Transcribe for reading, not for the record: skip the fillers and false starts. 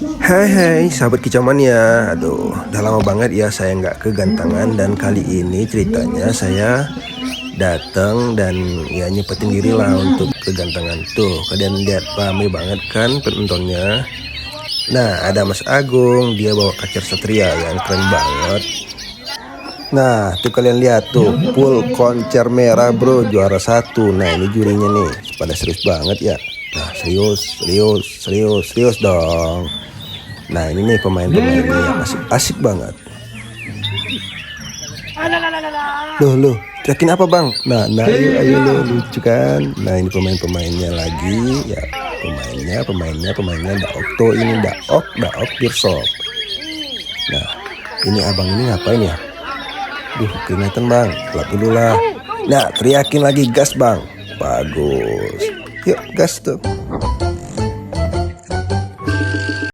Hai sahabat kicauan ya. Aduh, udah lama banget ya saya nggak kegantangan. Dan kali ini ceritanya saya datang dan ya nyepetin diri lah untuk kegantangan. Tuh kalian lihat rame banget kan penontonnya. Nah ada Mas Agung, dia bawa kacer satria yang keren banget. Nah tuh kalian lihat tuh, full koncer merah bro, juara satu. Nah ini jurinya nih pada serius banget ya. Nah serius dong. Nah ini nih pemain-pemainnya yang asik banget. Loh, teriakin apa bang? Nah, ayo lo, lucu kan? Nah ini pemain-pemainnya lagi, ya pemainnya Daok tuh ini Daok Birsop. Nah ini abang ini ngapain ya? Keringatan bang, gelap dulu lah. Nah teriakin lagi gas bang, bagus. Yuk gas tuh.